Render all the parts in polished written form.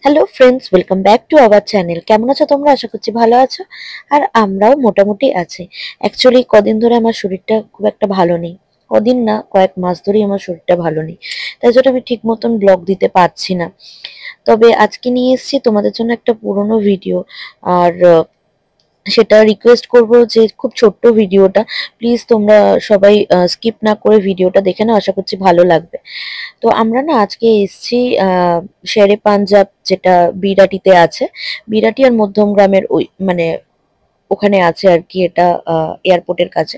Hello friends, welcome back to our channel. কেমন আছো তোমরা? আশা করছি ভালো আছো। আর আমরাও মোটামুটি আছি। অ্যাকচুয়ালি কদিন ধরে আমার শরীরটা খুব একটা ভালো নেই। কদিন না, কয়েক মাস ধরেই আমার শরীরটা ভালো নেই। তাই জন্য আমি ঠিক মতন ব্লগ দিতে পারছি না। তবে আজকে নিয়ে এসেছি তোমাদের জন্য একটা পুরোনো ভিডিও। আর সেটা রিকোয়েস্ট করব যে খুব ছোট্ট ভিডিওটা, প্লিজ তোমরা সবাই স্কিপ না করে ভিডিওটা দেখে নাও, আশা করছি ভালো লাগবে। তো আমরা না আজকে এসছি শেরে পাঞ্জাব, যেটা বিরাটিতে আছে। বিরাটি আর মধ্যম গ্রামের ওই মানে ওখানে আছে আর কি, এটা এয়ারপোর্টের কাছে।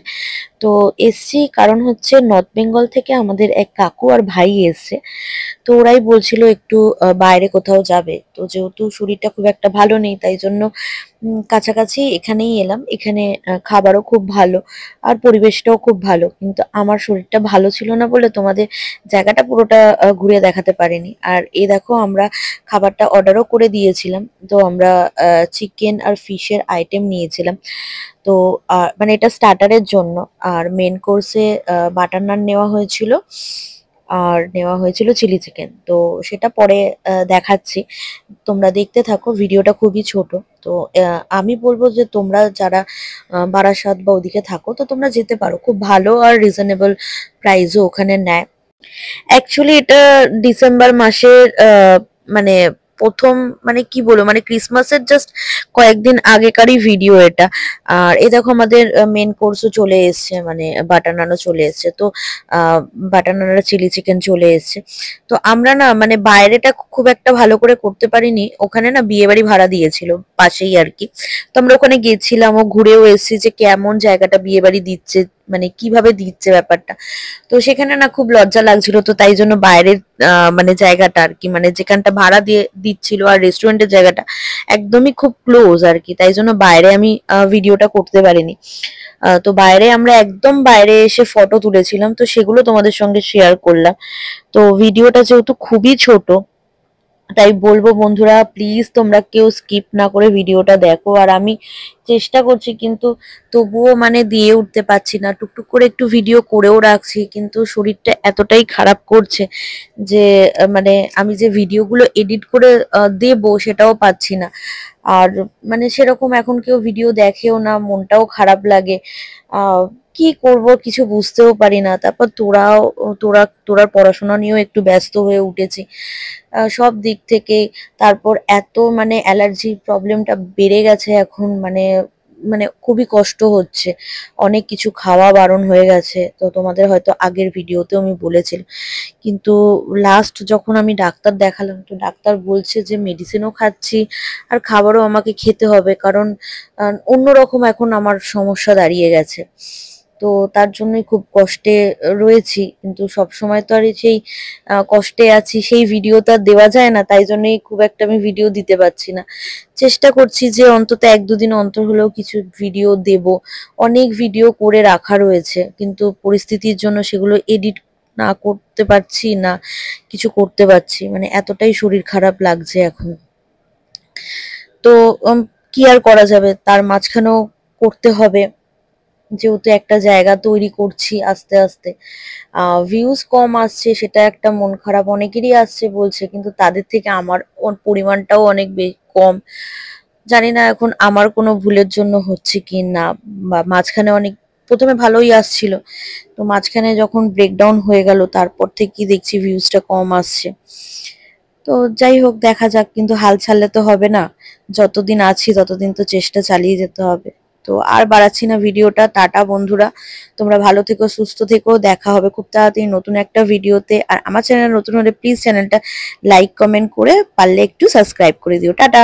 তো এসছি কারণ হচ্ছে নর্থ বেঙ্গল থেকে আমাদের এক কাকু আর ভাই এসছে। তো ওরাই বলছিল একটু বাইরে কোথাও যাবে। তো যেহেতু শরীরটা খুব একটা ভালো নেই, তাই জন্য কাছাকাছি এখানেই এলাম। এখানে খাবারও খুব ভালো আর পরিবেশটাও খুব ভালো, কিন্তু আমার শরীরটা ভালো ছিল না বলে তোমাদের জায়গাটা পুরোটা ঘুরে দেখাতে পারিনি। আর এই দেখো, আমরা খাবারটা অর্ডারও করে দিয়েছিলাম। তো আমরা চিকেন আর ফিশের আইটেম নিয়েছিলাম। তো মানে এটা স্টার্টারের জন্য। আর মেন কোর্সে বাটার নান নেওয়া হয়েছিল, আর নেওয়া হয়েছিল চিলি চিকেন। তো সেটা পরে দেখাচ্ছি, তোমরা দেখতে থাকো। ভিডিওটা খুবই ছোট। তো আমি বলবো যে তোমরা যারা বারাসাত বা ওদিকে থাকো, তো তোমরা যেতে পারো। খুব ভালো আর রিজনেবল প্রাইসও ওখানে নেয়। অ্যাকচুয়ালি এটা ডিসেম্বর মাসের মানে প্রথম, মানে কি বলবো, মানে ক্রিসমাসের জাস্ট কয়েকদিন আগেকারই ভিডিও এটা। আর এই দেখো, আমাদের মেন কোর্সও চলে এসছে, মানে বাটার নানও চলে এসছে। তো বাটার নান আর চিলি চিকেন চলে এসছে। তো আমরা না মানে বাইরেটা খুব একটা ভালো করে করতে পারিনি। ওখানে না বিয়ে বাড়ি ভাড়া দিয়েছিল পাশেই আর কি। তো আমরা ওখানে গেছিলাম ও ঘুরেও এসেছি যে কেমন জায়গাটা বিয়ে বাড়ি দিচ্ছে, মানে কিভাবে দিচ্ছে ব্যাপারটা। তো সেখানে না খুব লজ্জা লাগছিল। তো তাই জন্য বাইরের মানে জায়গাটা আর কি, মানে যেখানটা ভাড়া দিয়ে দিচ্ছিল আর রেস্টুরেন্টের জায়গাটা একদমই খুব ক্লোজ আর কি। তাই জন্য বাইরে আমি ভিডিওটা করতে পারিনি। তো বাইরে আমরা একদম বাইরে এসে ফটো তুলেছিলাম, তো সেগুলো তোমাদের সঙ্গে শেয়ার করলাম। তো ভিডিওটা যেহেতু খুবই ছোট, তাই বলবো বন্ধুরা, প্লিজ তোমরা কেউ স্কিপ না করে ভিডিওটা দেখো। আর আমি চেষ্টা করছি, কিন্তু তবুও মানে দিয়ে উঠতে পারছি না। টুকটুক করে একটু ভিডিও করেও রাখছি, কিন্তু শরীরটা এতটাই খারাপ করছে যে মানে আমি যে ভিডিওগুলো এডিট করে দেবো সেটাও পাচ্ছি না। আর মানে সেরকম এখন কেউ ভিডিও দেখেও না, মনটাও খারাপ লাগে। কি করব কিছু বুঝতেও পারি না। তারপর তোরা পড়াশোনা নিয়েও একটু ব্যস্ত হয়ে উঠেছি সব দিক থেকে। তারপর এত মানে অ্যালার্জির প্রবলেমটা বেড়ে গেছে এখন, মানে মানে খুবই কষ্ট হচ্ছে। অনেক কিছু খাওয়া বারণ হয়ে গেছে, তো তোমাদের হয়তো আগের ভিডিওতেও আমি বলেছিলাম। কিন্তু লাস্ট যখন আমি ডাক্তার দেখালাম, তো ডাক্তার বলছে যে মেডিসিনও খাচ্ছি আর খাবারও আমাকে খেতে হবে, কারণ অন্যরকম এখন আমার সমস্যা দাঁড়িয়ে গেছে। তো তার জন্যই খুব কষ্টে রয়েছি, কিন্তু সব সময় তো আর সেই কষ্টে আছি সেই ভিডিওটা দেওয়া যায় না। তাই জন্যই খুব একটা আমি ভিডিও দিতে পারছি না। চেষ্টা করছি যে অন্তত এক দুদিন অন্তর হলেও কিছু ভিডিও দেব। অনেক ভিডিও করে রাখা রয়েছে, কিন্তু পরিস্থিতির জন্য সেগুলো এডিট না করতে পারছি না, কিছু করতে পারছি, মানে এতটাই শরীর খারাপ লাগছে এখন। তো কি আর করা যাবে, তার মাঝখানেও করতে হবে, যেহেতু একটা জায়গা তৈরি করছি আস্তে আস্তে। ভিউজ কম আসছে, সেটা একটা মন খারাপ। অনেকেরই আসছে বলছে, কিন্তু তাদের থেকে আমার পরিমাণটাও অনেক কম। জানি না এখন আমার কোনো ভুলের জন্য হচ্ছে কি না, বা মাঝখানে অনেক প্রথমে ভালোই আসছিল, তো মাঝখানে যখন ব্রেকডাউন হয়ে গেল তারপর থেকে দেখছি ভিউজটা কম আসছে। তো যাই হোক, দেখা যাক, কিন্তু হাল ছাড়লে তো হবে না। যতদিন আছি ততদিন তো চেষ্টা চালিয়ে যেতে হবে। তো আর বাড়াচ্ছি না ভিডিওটা। টাটা বন্ধুরা, তোমরা ভালো থেকো, সুস্থ থেকো। দেখা হবে খুব তাড়াতাড়ি নতুন একটা ভিডিওতে। আর আমার চ্যানেল নতুন হলে প্লিজ চ্যানেলটা লাইক কমেন্ট করে পারলে একটু সাবস্ক্রাইব করে দিও। টাটা।